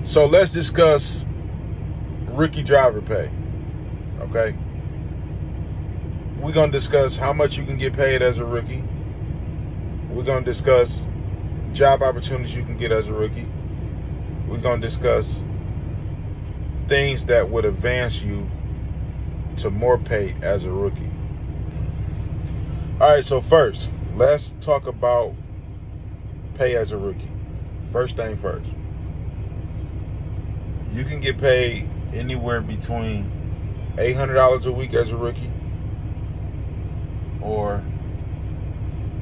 So let's discuss rookie driver pay. Okay. We're going to discuss how much you can get paid as a rookie. We're going to discuss job opportunities you can get as a rookie. We're going to discuss things that would advance you to more pay as a rookie. All right, so first, let's talk about pay as a rookie. First thing first. You can get paid anywhere between $800 a week as a rookie or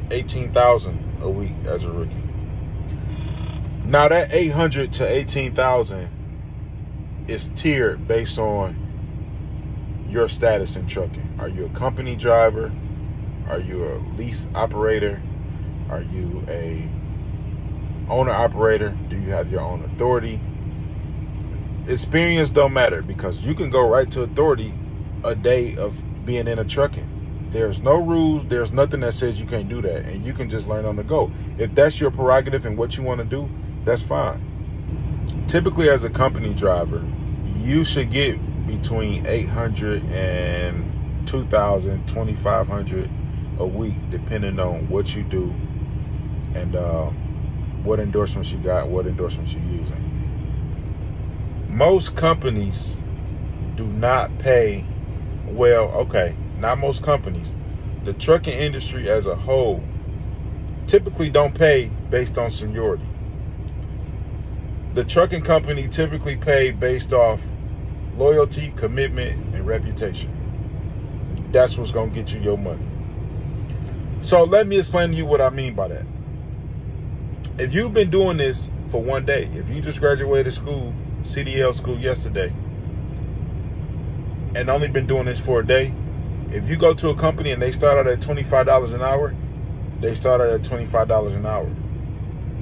$18,000 a week as a rookie. Now that $800 to $18,000 is tiered based on your status in trucking. Are you a company driver? Are you a lease operator? Are you a owner operator? Do you have your own authority? Experience don't matter, because you can go right to authority a day of being in a trucking. There's no rules. There's nothing that says you can't do that, and you can just learn on the go. If that's your prerogative and what you want to do, that's fine. Typically, as a company driver, you should get between $800 and $2,000, $2,500 a week, depending on what you do and what endorsements you got, what endorsements you're using. Most companies do not pay well. Okay, not most companies. The trucking industry as a whole typically don't pay based on seniority. The trucking company typically pay based off loyalty, commitment, and reputation. That's what's going to get you your money. So let me explain to you what I mean by that. If you've been doing this for one day, if you just graduated school, CDL school yesterday, and only been doing this for a day, if you go to a company and they start out at $25 an hour, they start out at $25 an hour.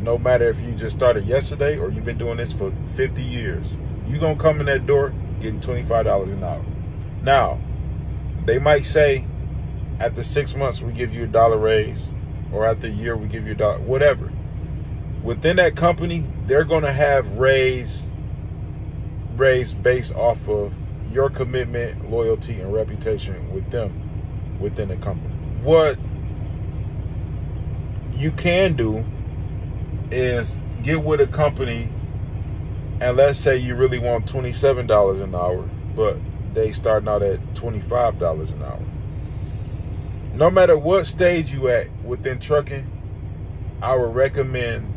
No matter if you just started yesterday or you've been doing this for 50 years, you're going to come in that door getting $25 an hour. Now, they might say after 6 months we give you $1 raise, or after a year we give you $1, whatever. Within that company, they're going to have raise based off of your commitment, loyalty, and reputation with them within the company. What you can do is get with a company, and let's say you really want $27 an hour, but they starting out at $25 an hour. No matter what stage you at within trucking, I would recommend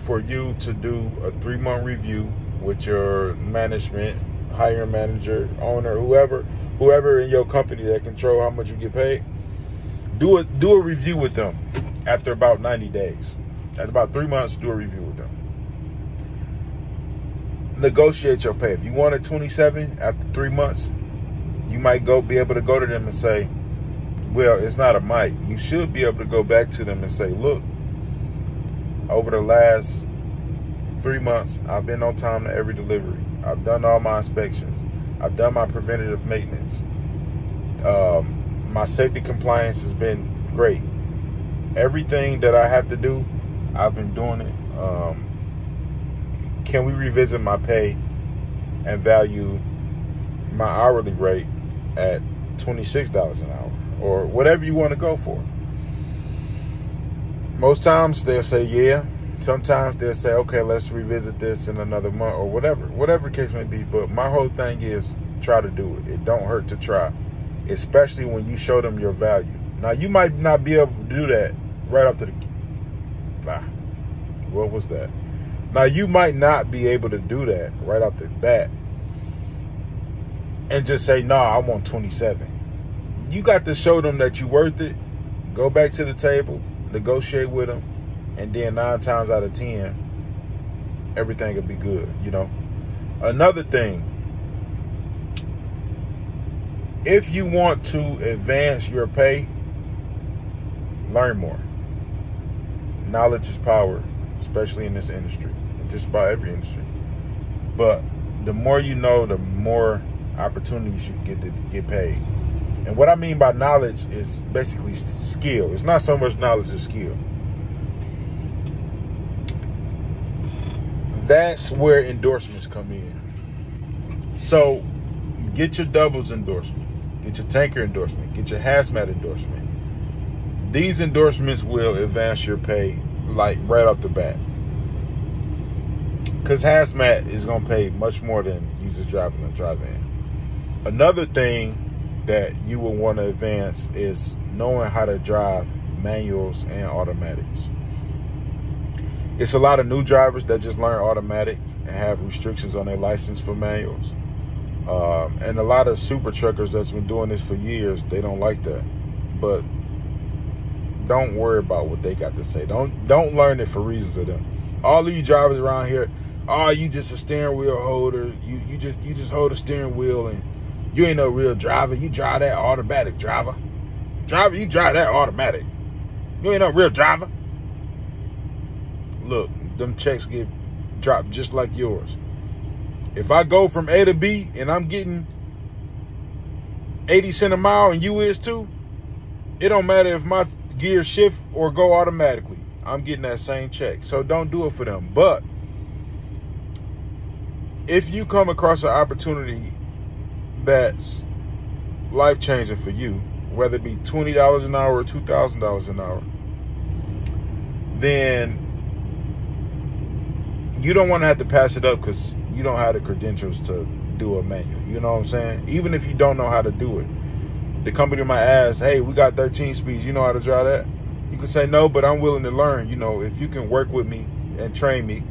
for you to do a 3-month review with your management, hiring manager, owner, whoever in your company that control how much you get paid. Do a review with them after about 90 days. After about 3 months, do a review with them. Negotiate your pay. If you wanted 27 after 3 months, you might be able to go to them and say, well, it's not a might. You should be able to go back to them and say, look, over the last 3 months, I've been on time to every delivery. I've done all my inspections. I've done my preventative maintenance. My safety compliance has been great. Everything that I have to do, I've been doing it. Can we revisit my pay and value my hourly rate at $26 an hour, or whatever you want to go for? Most times they'll say yeah. Sometimes they'll say, okay, let's revisit this in another month, or whatever case may be. But my whole thing is try to do it. It don't hurt to try, especially when you show them your value. Now, you might not be able to do that right off the what was that? Now, you might not be able to do that right off the bat and just say, no, I want 27. You got to show them that you're worth it. Go back to the table, negotiate with them, and then 9 times out of 10, everything will be good, you know. Another thing, if you want to advance your pay, learn more. Knowledge is power, especially in this industry, just about every industry. But the more you know, the more opportunities you get to get paid. And what I mean by knowledge is basically skill. It's not so much knowledge as skill. that's where endorsements come in. So get your doubles endorsements, get your tanker endorsement, get your hazmat endorsement. These endorsements will advance your pay like right off the bat. Because hazmat is going to pay much more than you just driving a drive-in. Another thing that you will want to advance is knowing how to drive manuals and automatics. It's a lot of new drivers that just learn automatic and have restrictions on their license for manuals. And a lot of super truckers that's been doing this for years, they don't like that. But don't worry about what they got to say. Don't learn it for reasons of them. All of you drivers around here, oh, you just a steering wheel holder. You just hold a steering wheel and you ain't no real driver. You drive that automatic, driver. Driver, you drive that automatic. You ain't no real driver. Look, them checks get dropped just like yours. If I go from A to B and I'm getting 80 cents a mile and you is too, it don't matter if my gears shift or go automatically. I'm getting that same check. So don't do it for them. But if you come across an opportunity that's life-changing for you, whether it be $20 an hour or $2,000 an hour, then you don't want to have to pass it up because you don't have the credentials to do a manual. You know what I'm saying? Even if you don't know how to do it. The company might ask, hey, we got 13 speeds. You know how to drive that? You can say, no, but I'm willing to learn. You know, if you can work with me and train me,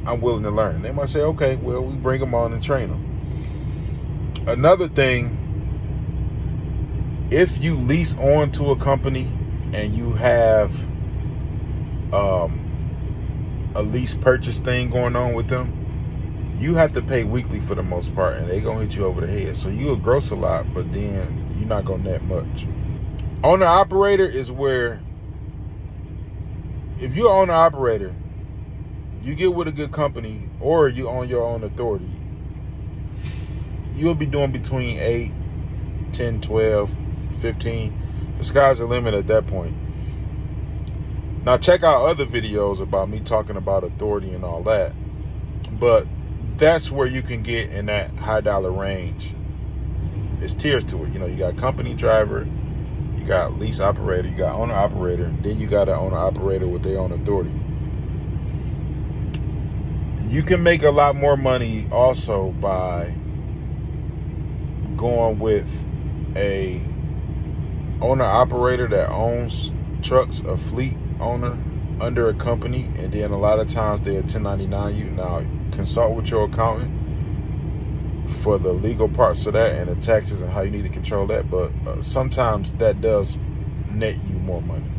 I'm willing to learn. They might say, okay, well, we bring them on and train them. Another thing, if you lease on to a company and you have a lease purchase thing going on with them, you have to pay weekly for the most part, and they're gonna hit you over the head. So you'll gross a lot, but then you're not gonna net much. Owner operator is where, if you're owner operator, you get with a good company or you own your own authority, you'll be doing between 8, 10, 12, 15. The sky's the limit at that point. Now check out other videos about me talking about authority and all that. But that's where you can get in that high dollar range. There's tiers to it. You know, you got company driver, you got lease operator, you got owner operator, then you got an owner operator with their own authority. You can make a lot more money also by going with a owner operator that owns trucks, a fleet owner under a company, and then a lot of times they'll 1099 you. Now consult with your accountant for the legal parts of that and the taxes and how you need to control that, but sometimes that does net you more money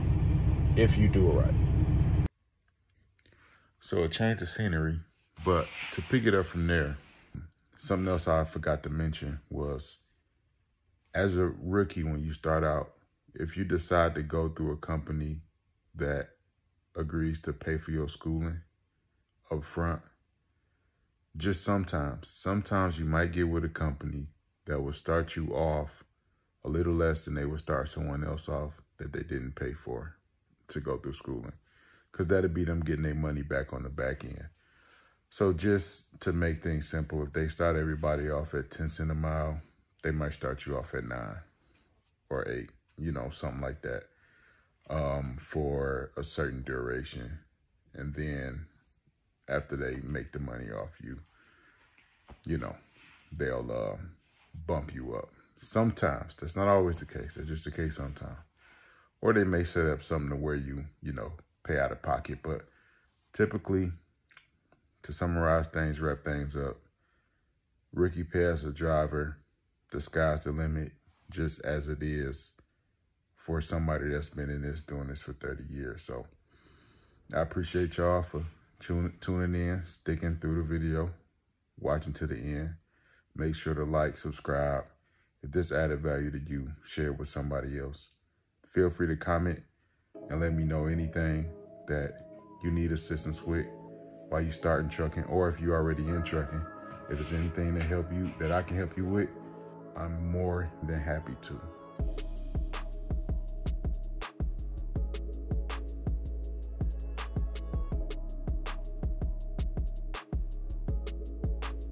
if you do it right. So a change of scenery, but to pick it up from there, something else I forgot to mention was, as a rookie, when you start out, if you decide to go through a company that agrees to pay for your schooling up front, just sometimes you might get with a company that will start you off a little less than they would start someone else off that they didn't pay for to go through schooling, because that'll be them getting their money back on the back end. So just to make things simple, if they start everybody off at 10 cents a mile, they might start you off at 9 or 8, you know, something like that, for a certain duration. And then after they make the money off you, you know, they'll bump you up. Sometimes, that's not always the case. That's just the case sometimes. Or they may set up something to where you know, pay out of pocket. But typically, to summarize things, wrap things up, rookie pay as a driver, the sky's the limit, just as it is for somebody that's been in this, doing this for 30 years. So I appreciate y'all for tuning in, sticking through the video, watching to the end. Make sure to like, subscribe. If this added value to you, share it with somebody else. Feel free to comment and let me know anything that you need assistance with while you starting trucking, or if you're already in trucking. If there's anything to help you, that I can help you with, I'm more than happy to.